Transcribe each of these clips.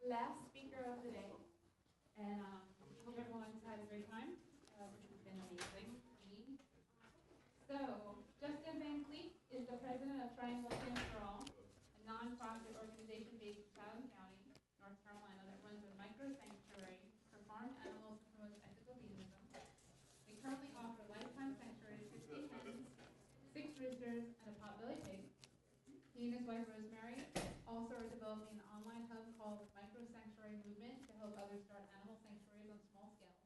last speaker of the day, and hope everyone's had a great time, which has been amazing for me. So, Justin Van Kleeck is the president of Triangle Chance for All, a nonprofit organization based in Chatham County, North Carolina, that runs a microsanctuary for farm animals and promotes ethical veganism. We currently offer lifetime sanctuaries, 60 hens, 6 roosters, and a potbelly pig. He and his wife Rosemary also are developing an online hub called Microsanctuary Movement to help others start animal sanctuaries on small scales.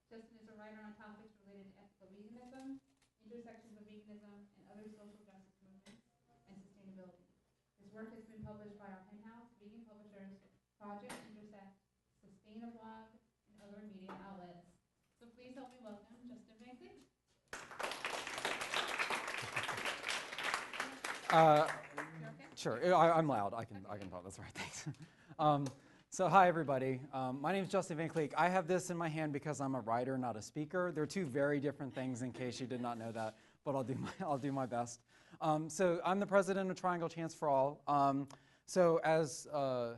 Justin is a writer on topics related to ethical veganism, intersections of veganism, and other social justice movements, and sustainability. His work has been published by our Hen House, Vegan Publishers, Project Intersect, Sustainablog, and other media outlets. So please help me welcome Justin Van Kleeck. Sure, I'm loud. I can talk. That's right. Thanks. So hi everybody. My name is Justin Van Kleeck. I have this in my hand because I'm a writer, not a speaker. They're two very different things, in case you did not know that. But I'll do my best. So I'm the president of Triangle Chance for All. So as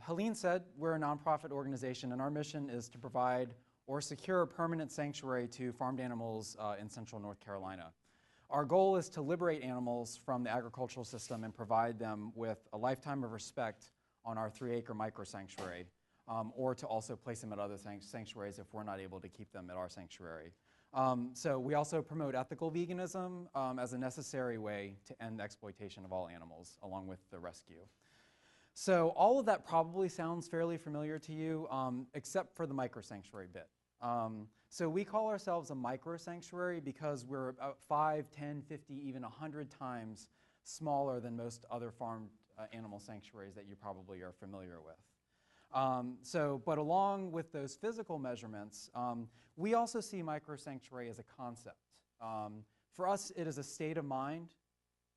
Helene said, we're a nonprofit organization, and our mission is to provide or secure a permanent sanctuary to farmed animals in central North Carolina. Our goal is to liberate animals from the agricultural system and provide them with a lifetime of respect on our 3-acre microsanctuary, or to also place them at other sanctuaries if we're not able to keep them at our sanctuary. So we also promote ethical veganism as a necessary way to end the exploitation of all animals, along with the rescue. So all of that probably sounds fairly familiar to you, except for the microsanctuary bit. So we call ourselves a microsanctuary because we're about 5, 10, 50, even 100 times smaller than most other farmed animal sanctuaries that you probably are familiar with. But along with those physical measurements, we also see microsanctuary as a concept. For us, it is a state of mind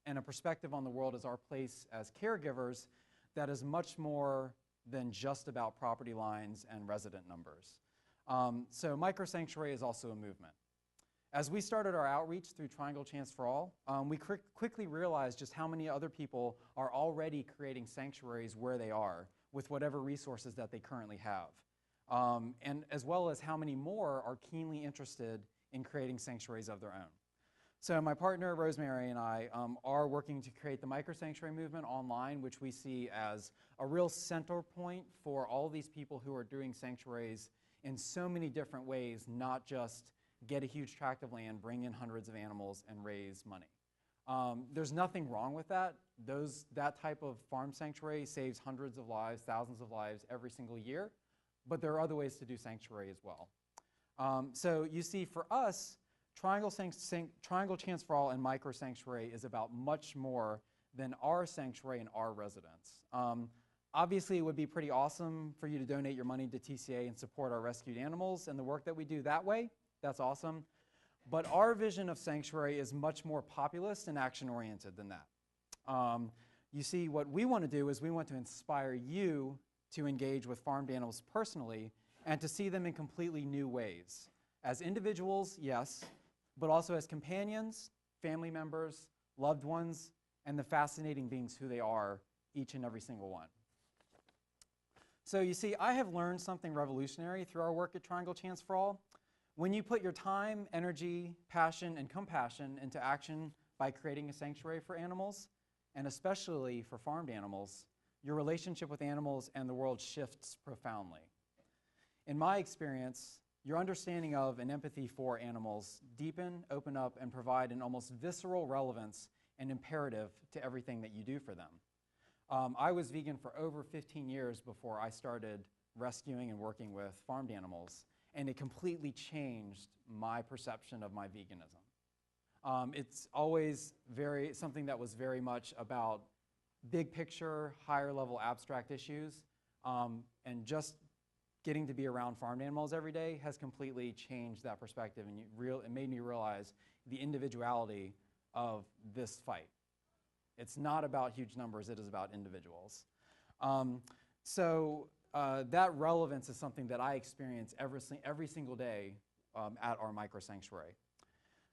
and a perspective on the world as our place as caregivers that is much more than just about property lines and resident numbers. So microsanctuary is also a movement. As we started our outreach through Triangle Chance for All, we quickly realized just how many other people are already creating sanctuaries where they are with whatever resources that they currently have. And as well as how many more are keenly interested in creating sanctuaries of their own. So my partner Rosemary and I are working to create the Microsanctuary Movement online, which we see as a real center point for all these people who are doing sanctuaries in so many different ways, not just get a huge tract of land, bring in hundreds of animals, and raise money. There's nothing wrong with that. That type of farm sanctuary saves hundreds of lives, thousands of lives every single year, but there are other ways to do sanctuary as well. So you see, for us, Triangle Chance for All and Microsanctuary is about much more than our sanctuary and our residents. Obviously, it would be pretty awesome for you to donate your money to TCA and support our rescued animals and the work that we do that way. That's awesome. But our vision of sanctuary is much more populist and action-oriented than that. You see, what we want to do is we want to inspire you to engage with farmed animals personally and to see them in completely new ways. As individuals, yes, but also as companions, family members, loved ones, and the fascinating beings who they are, each and every single one. So you see, I have learned something revolutionary through our work at Triangle Chance for All. When you put your time, energy, passion, and compassion into action by creating a sanctuary for animals, and especially for farmed animals, your relationship with animals and the world shifts profoundly. In my experience, your understanding of and empathy for animals deepen, open up, and provide an almost visceral relevance and imperative to everything that you do for them. I was vegan for over 15 years before I started rescuing and working with farmed animals, and it completely changed my perception of my veganism. It's always something that was very much about big picture, higher level abstract issues, and just getting to be around farmed animals every day has completely changed that perspective, and it made me realize the individuality of this fight. It's not about huge numbers, it is about individuals. That relevance is something that I experience every single day at our microsanctuary.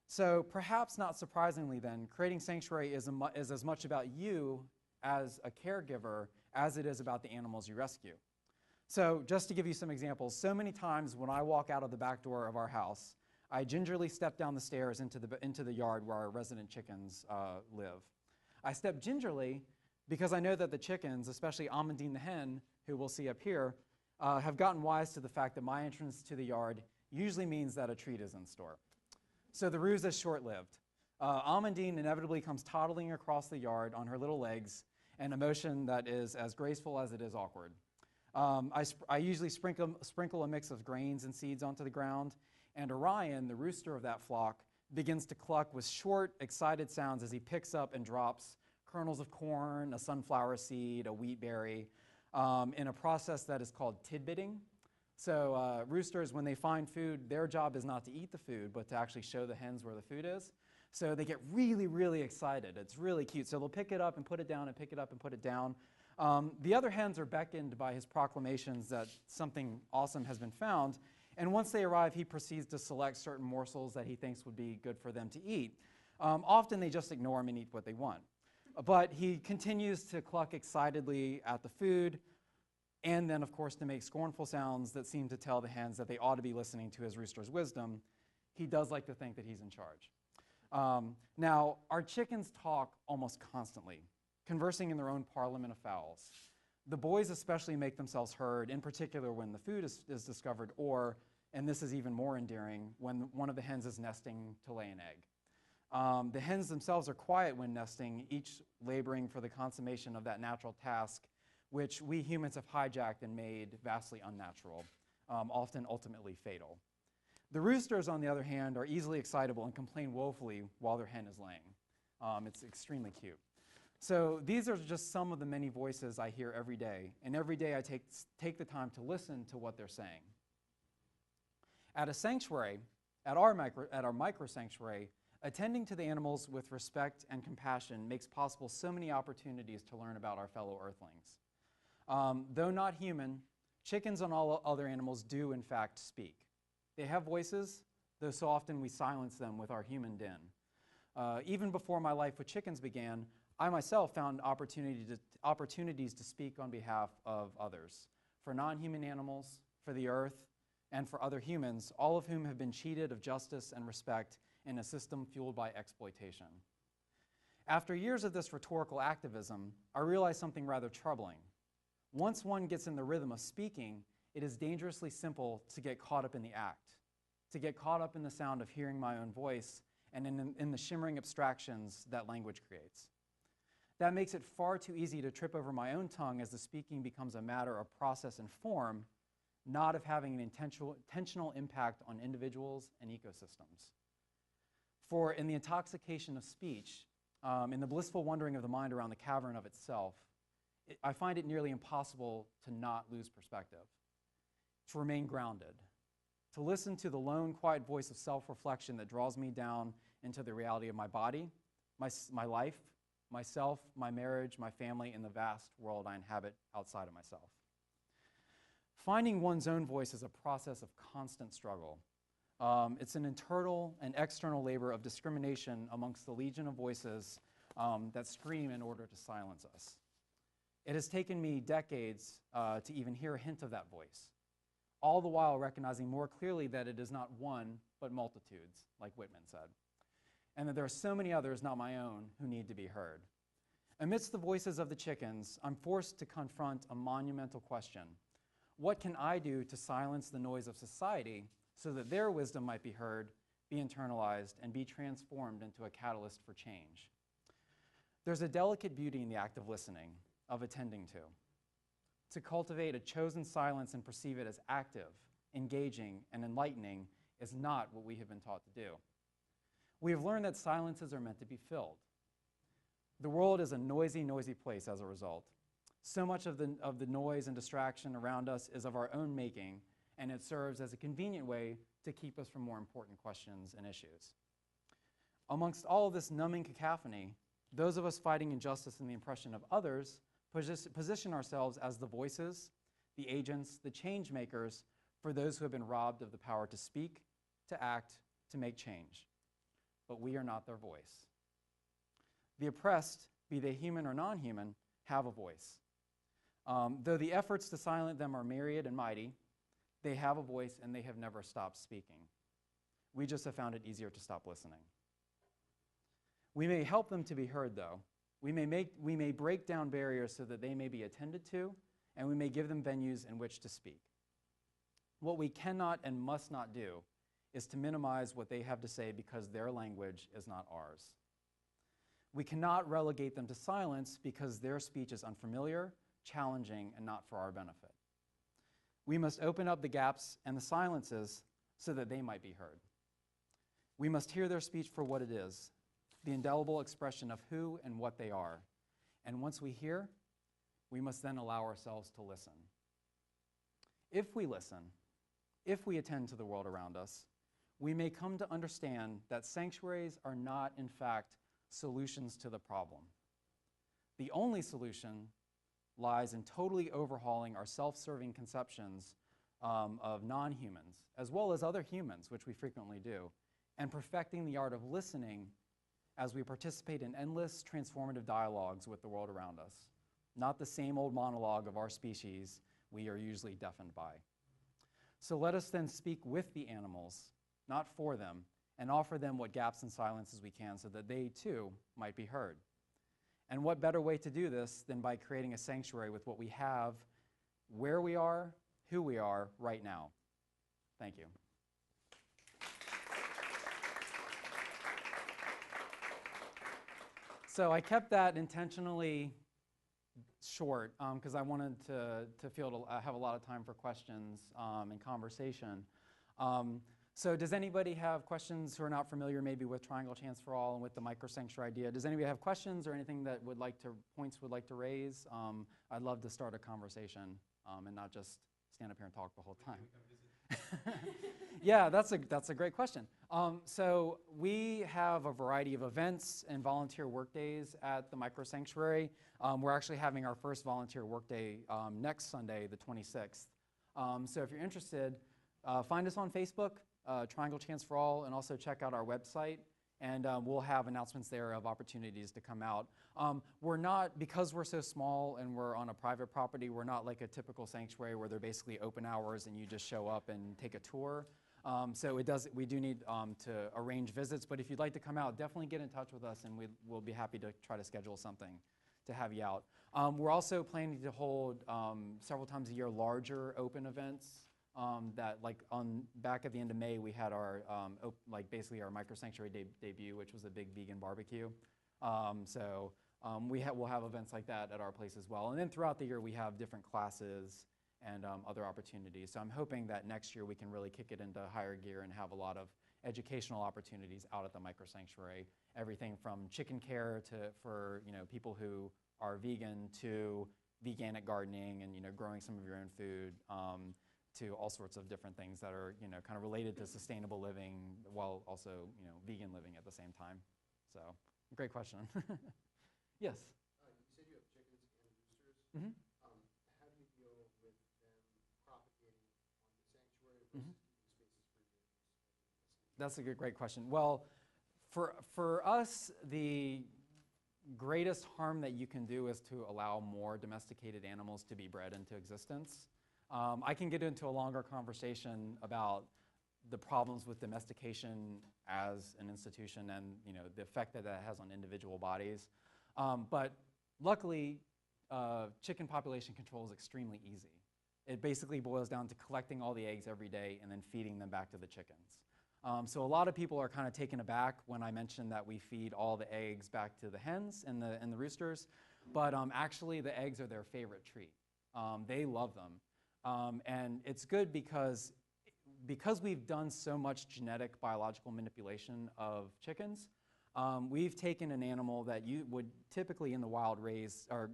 So perhaps not surprisingly then, creating sanctuary is as much about you as a caregiver as it is about the animals you rescue. So just to give you some examples, so many times when I walk out of the back door of our house, I gingerly step down the stairs into the yard where our resident chickens live. I step gingerly because I know that the chickens, especially Amandine the hen, who we'll see up here, have gotten wise to the fact that my entrance to the yard usually means that a treat is in store. So the ruse is short-lived. Amandine inevitably comes toddling across the yard on her little legs, an emotion that is as graceful as it is awkward. I usually sprinkle a mix of grains and seeds onto the ground, and Orion, the rooster of that flock, begins to cluck with short, excited sounds as he picks up and drops kernels of corn, a sunflower seed, a wheat berry, in a process that is called tidbitting. So roosters, when they find food, their job is not to eat the food, but to actually show the hens where the food is. So they get really, really excited. It's really cute. So they'll pick it up and put it down and pick it up and put it down. The other hens are beckoned by his proclamations that something awesome has been found. And once they arrive, he proceeds to select certain morsels that he thinks would be good for them to eat. Often they just ignore him and eat what they want. But he continues to cluck excitedly at the food, and then, of course, to make scornful sounds that seem to tell the hens that they ought to be listening to his rooster's wisdom. He does like to think that he's in charge. Now, our chickens talk almost constantly, conversing in their own parliament of fowls. The boys especially make themselves heard, in particular when the food is discovered, or, and this is even more endearing, when one of the hens is nesting to lay an egg. The hens themselves are quiet when nesting, each laboring for the consummation of that natural task, which we humans have hijacked and made vastly unnatural, often ultimately fatal. The roosters, on the other hand, are easily excitable and complain woefully while their hen is laying. It's extremely cute. So these are just some of the many voices I hear every day, and every day I take the time to listen to what they're saying. At a sanctuary, at our microsanctuary, attending to the animals with respect and compassion makes possible so many opportunities to learn about our fellow earthlings. Though not human, chickens and all other animals do in fact speak. They have voices, though so often we silence them with our human din. Even before my life with chickens began, I myself found opportunities to speak on behalf of others, for non-human animals, for the earth, and for other humans, all of whom have been cheated of justice and respect in a system fueled by exploitation. After years of this rhetorical activism, I realized something rather troubling. Once one gets in the rhythm of speaking, it is dangerously simple to get caught up in the act, to get caught up in the sound of hearing my own voice and in the shimmering abstractions that language creates. That makes it far too easy to trip over my own tongue as the speaking becomes a matter of process and form, not of having an intentional impact on individuals and ecosystems. For in the intoxication of speech, in the blissful wandering of the mind around the cavern of itself, I find it nearly impossible to not lose perspective, to remain grounded, to listen to the lone, quiet voice of self-reflection that draws me down into the reality of my body, my life, myself, my marriage, my family, and the vast world I inhabit outside of myself. Finding one's own voice is a process of constant struggle. It's an internal and external labor of discrimination amongst the legion of voices that scream in order to silence us. It has taken me decades to even hear a hint of that voice, all the while recognizing more clearly that it is not one, but multitudes, like Whitman said, and that there are so many others, not my own, who need to be heard. Amidst the voices of the chickens, I'm forced to confront a monumental question. What can I do to silence the noise of society so that their wisdom might be heard, be internalized, and be transformed into a catalyst for change? There's a delicate beauty in the act of listening, of attending to. To cultivate a chosen silence and perceive it as active, engaging, and enlightening is not what we have been taught to do. We have learned that silences are meant to be filled. The world is a noisy, noisy place as a result. So much of the noise and distraction around us is of our own making, and it serves as a convenient way to keep us from more important questions and issues. Amongst all of this numbing cacophony, those of us fighting injustice and the oppression of others position ourselves as the voices, the agents, the change makers for those who have been robbed of the power to speak, to act, to make change. But we are not their voice. The oppressed, be they human or non-human, have a voice. Though the efforts to silence them are myriad and mighty, they have a voice and they have never stopped speaking. We just have found it easier to stop listening. We may help them to be heard, though. We may break down barriers so that they may be attended to, and we may give them venues in which to speak. What we cannot and must not do is to minimize what they have to say because their language is not ours. We cannot relegate them to silence because their speech is unfamiliar, challenging, and not for our benefit. We must open up the gaps and the silences so that they might be heard. We must hear their speech for what it is, the indelible expression of who and what they are. And once we hear, we must then allow ourselves to listen. If we listen, if we attend to the world around us, we may come to understand that sanctuaries are not, in fact, solutions to the problem. The only solution lies in totally overhauling our self-serving conceptions of non-humans, as well as other humans, which we frequently do, and perfecting the art of listening as we participate in endless transformative dialogues with the world around us, not the same old monologue of our species we are usually deafened by. So let us then speak with the animals, not for them, and offer them what gaps and silences we can so that they too might be heard. And what better way to do this than by creating a sanctuary with what we have, where we are, who we are right now. Thank you. So I kept that intentionally short because I wanted to have a lot of time for questions and conversation. So does anybody have questions who are not familiar maybe with Triangle Chance for All and with the Microsanctuary idea? Does anybody have questions or anything that points would like to raise? I'd love to start a conversation and not just stand up here and talk the whole time. Yeah, that's a great question. So we have a variety of events and volunteer work days at the Microsanctuary. We're actually having our first volunteer work day next Sunday, the 26th. So if you're interested, find us on Facebook, Triangle Chance for All, and also check out our website. And we'll have announcements there of opportunities to come out. We're not, because we're so small and we're on a private property, we're not like a typical sanctuary where they're basically open hours and you just show up and take a tour. So we do need to arrange visits, but if you'd like to come out, definitely get in touch with us and we'll be happy to try to schedule something to have you out. We're also planning to hold several times a year larger open events. That like back at the end of May, we had our basically our Microsanctuary debut, which was a big vegan barbecue. We'll have events like that at our place as well. And then throughout the year, we have different classes and other opportunities. So I'm hoping that next year we can really kick it into higher gear and have a lot of educational opportunities out at the Microsanctuary. Everything from chicken care for people who are vegan to veganic gardening and growing some of your own food. To all sorts of different things that are, kind of related to sustainable living while also, vegan living at the same time. So, great question. Yes? You said you have chickens and roosters. Mm-hmm. How do you deal with them propagating on the sanctuary versus keeping spaces for humans? That's a great question. Well, for us, the greatest harm that you can do is to allow more domesticated animals to be bred into existence. I can get into a longer conversation about the problems with domestication as an institution and the effect that has on individual bodies. But luckily, chicken population control is extremely easy. It basically boils down to collecting all the eggs every day and then feeding them back to the chickens. So a lot of people are kind of taken aback when I mention that we feed all the eggs back to the hens and the roosters, but actually the eggs are their favorite treat. They love them. And it's good because we've done so much genetic biological manipulation of chickens, we've taken an animal that you would typically in the wild raise or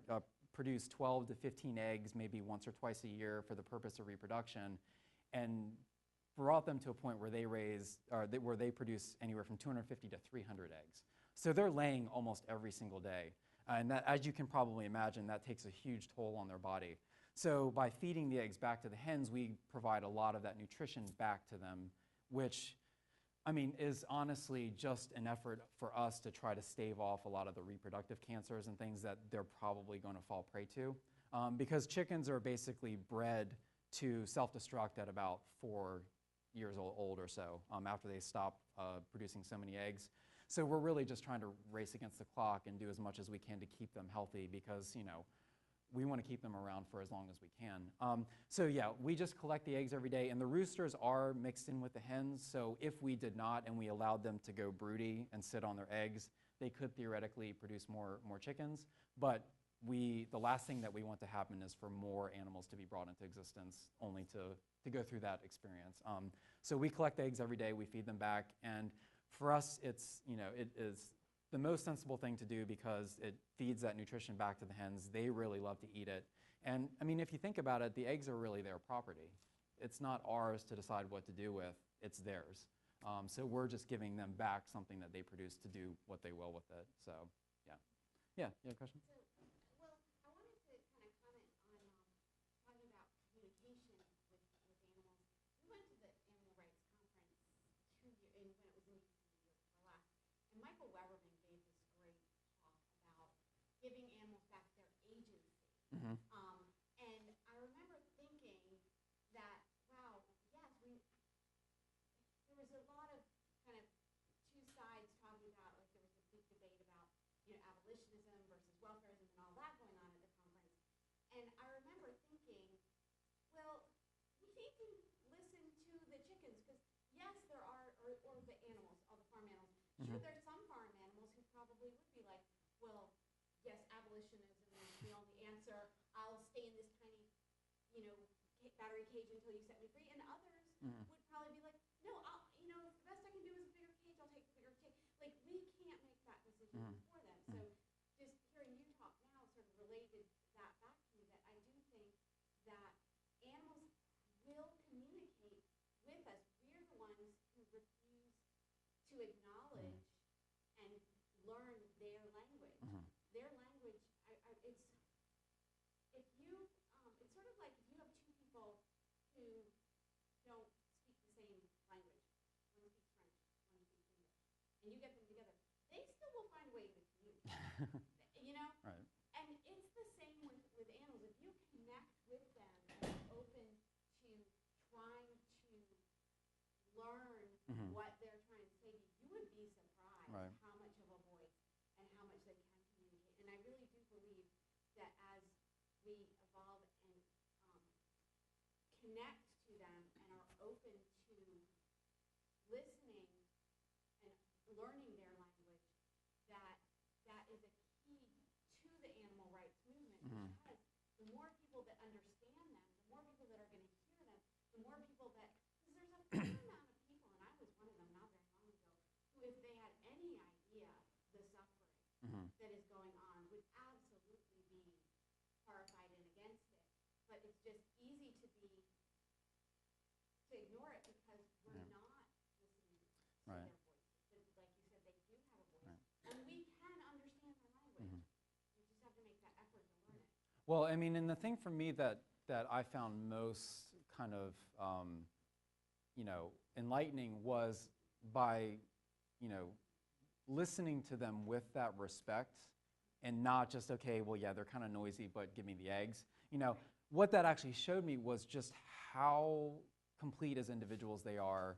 produce 12 to 15 eggs maybe once or twice a year for the purpose of reproduction, and brought them to a point where they produce anywhere from 250 to 300 eggs. So they're laying almost every single day. And that, as you can probably imagine, that takes a huge toll on their body. So by feeding the eggs back to the hens, we provide a lot of that nutrition back to them, which, is honestly just an effort for us to try to stave off a lot of the reproductive cancers and things that they're probably going to fall prey to. because chickens are basically bred to self-destruct at about 4 years old or so, after they stop producing so many eggs. So we're really just trying to race against the clock and do as much as we can to keep them healthy because, you know, we want to keep them around for as long as we can. So yeah, we just collect the eggs every day, and the roosters are mixed in with the hens. So if we did not and we allowed them to go broody and sit on their eggs, they could theoretically produce more chickens. But the last thing that we want to happen is for more animals to be brought into existence, only to go through that experience. So we collect eggs every day, we feed them back, and for us, it's, you know, it is the most sensible thing to do because it feeds that nutrition back to the hens. They really love to eat it. And I mean, if you think about it, the eggs are really their property. It's not ours to decide what to do with, it's theirs. So we're just giving them back something that they produce to do what they will with it. So, yeah. Yeah, you have a question? Well, I wanted to kind of comment on talking about communication with animals. We went to the Animal Rights Conference 2 years, when it was in the last, and Michael Weberman gave this great talk about giving animals back their agency. Mm-hmm. And I remember thinking that, wow, yes, there was a lot of kind of two sides talking about, like there was a big debate about, you know, abolitionism versus welfarism and all that going on at the conference. And I remember thinking, well, we need to listen to the chickens, because yes, there are, or the animals, all the farm animals. Sure, there's some farm animals who probably would be like, well, yes, abolitionism is the only answer. I'll stay in this tiny, you know, battery cage until you set me free. And others would probably be like, no, you know, the best I can do is a bigger cage. I'll take the bigger cage. Like, we can't make that decision for them. So just hearing you talk now sort of related that back to me, that I do think that animals will communicate with us. We're the ones who refuse to acknowledge and learn their language. Their language, it's if you, it's sort of like if you have two people who don't speak the same language. One speaks French, one speaks English, and you get them together, they still will find a way to communicate. You know? Right. And it's the same with animals. If you connect with them and are open to trying to learn what they're trying to say to you, you would be surprised how much of a voice and how much they can communicate. And I really do believe that as we evolve and connect to them and are open to listening and learning their language, that is a key to the animal rights movement, because the more people that understand them, the more people that are going to hear them, the more people that, because there's a fair amount of people, and I was one of them not very long ago, who if they had any idea the suffering that is going on would absolutely be horrified and against it. But it's just easy to ignore it because we're not listening to their voices. But like you said, they do have a voice. And we can understand their language. We just have to make that effort to learn it. Well, I mean, and the thing for me that I found most kind of, you know, enlightening was by, you know, listening to them with that respect and not just, okay, well, yeah, they're kind of noisy, but give me the eggs. You know, what that actually showed me was just how complete as individuals they are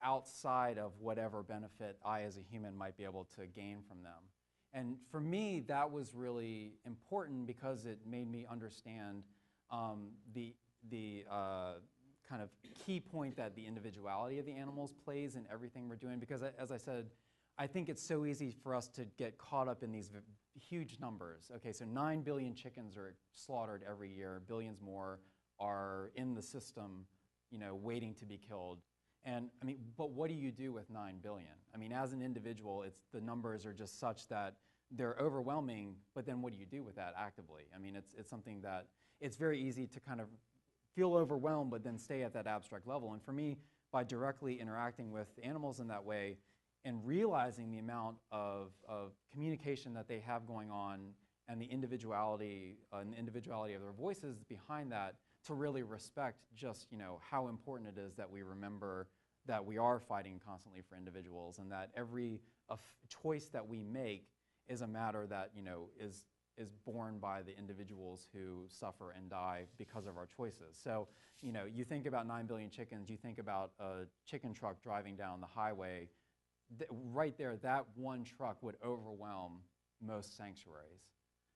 outside of whatever benefit I as a human might be able to gain from them. And for me, that was really important because it made me understand the kind of key point that the individuality of the animals plays in everything we're doing. Because as I said, I think it's so easy for us to get caught up in these huge numbers. Okay, so 9 billion chickens are slaughtered every year. Billions more are in the system, you know, waiting to be killed. And I mean, but what do you do with 9 billion? I mean, as an individual, the numbers are just such that they're overwhelming, but then what do you do with that actively? I mean, it's something that it's very easy to kind of feel overwhelmed, but then stay at that abstract level. And for me, by directly interacting with animals in that way and realizing the amount of communication that they have going on and the individuality of their voices behind that, to really respect just, you know, how important it is that we remember that we are fighting constantly for individuals, and that every choice that we make is a matter that, you know, is is borne by the individuals who suffer and die because of our choices. So, you know, you think about 9 billion chickens, you think about a chicken truck driving down the highway, right there, that one truck would overwhelm most sanctuaries.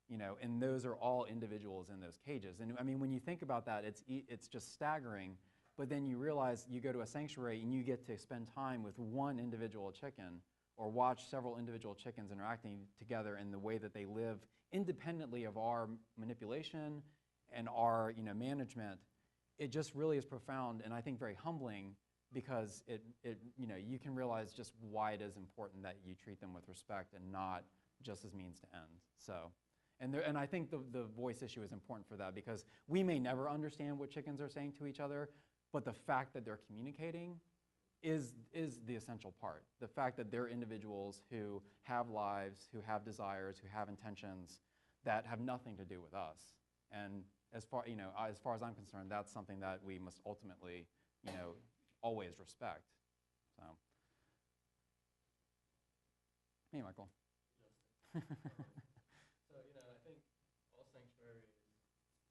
You know, and those are all individuals in those cages. And I mean, when you think about that, it's just staggering. But then you realize you go to a sanctuary and you get to spend time with one individual chicken or watch several individual chickens interacting together in the way that they live independently of our manipulation and our, you know, management. It just really is profound and I think very humbling, because it you know, you can realize just why it is important that you treat them with respect and not just as means to end. So. And I think the voice issue is important for that, because we may never understand what chickens are saying to each other, but the fact that they're communicating is the essential part. The fact that they're individuals who have lives, who have desires, who have intentions that have nothing to do with us. And as far, you know, as far as I'm concerned, that's something that we must ultimately, you know, always respect. So, hey, Michael. So, you know, I think all sanctuaries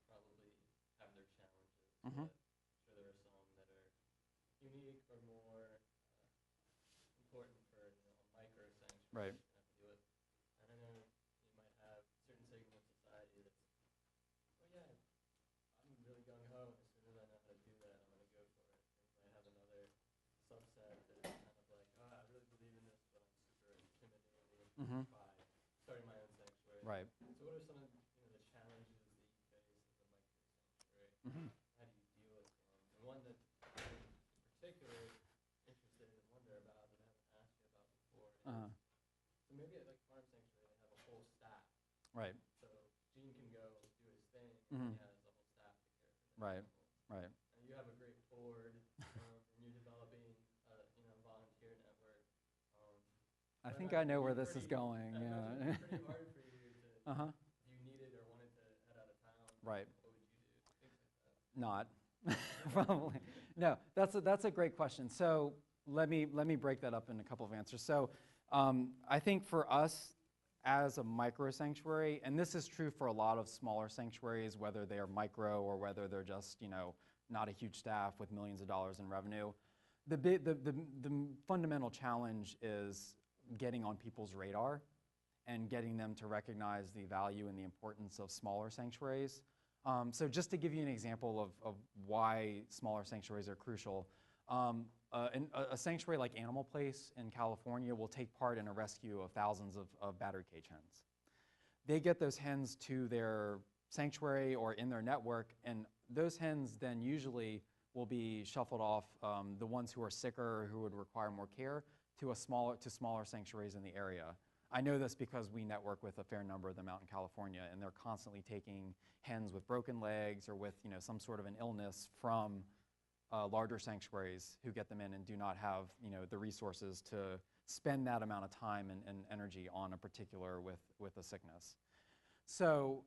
probably have their challenges. Mm-hmm. But I'm sure there are some that are unique or more important for, you know, a micro sanctuary Right. to have to do with. And I know you might have certain segments of society that's, well, yeah, I'm really gung-ho. As soon as I know how to do that, I'm going to go for it. And you might have another subset that's kind of like, oh, I really believe in this, but I'm super intimidated Mm-hmm. by starting my own sanctuary. Right. So what are some of, you know, the challenges that you face as a micro-sanctuary? Mm-hmm. How do you deal with them? And one that I'm in particular interested in and wonder about that I haven't asked you about before is, Uh-huh. so maybe at like Farm Sanctuary they have a whole staff. Right. So Gene can go do his thing, Mhm. and he has a whole staff to care for them. Right. Right. And you have a great board, and you're developing a, you know, volunteer network. I But think I imagine know it'd where be this is pretty- going. I imagine Yeah. it'd be pretty hard for you to, Uh-huh. if you needed or wanted to head out of town. Right. What would you do? Things like that. Not. Probably. No, that's a great question. So let me break that up in a couple of answers. So I think for us as a micro sanctuary, and this is true for a lot of smaller sanctuaries, whether they are micro or whether they're just, you know, not a huge staff with millions of dollars in revenue, the fundamental challenge is getting on people's radar and getting them to recognize the value and the importance of smaller sanctuaries. So just to give you an example of why smaller sanctuaries are crucial, a sanctuary like Animal Place in California will take part in a rescue of thousands of battery cage hens. They get those hens to their sanctuary or in their network, and those hens then usually will be shuffled off, the ones who are sicker or who would require more care, to smaller sanctuaries in the area. I know this because we network with a fair number of them out in California, and they're constantly taking hens with broken legs or with, you know, some sort of an illness from larger sanctuaries who get them in and do not have, you know, the resources to spend that amount of time and energy on a particular with a sickness. So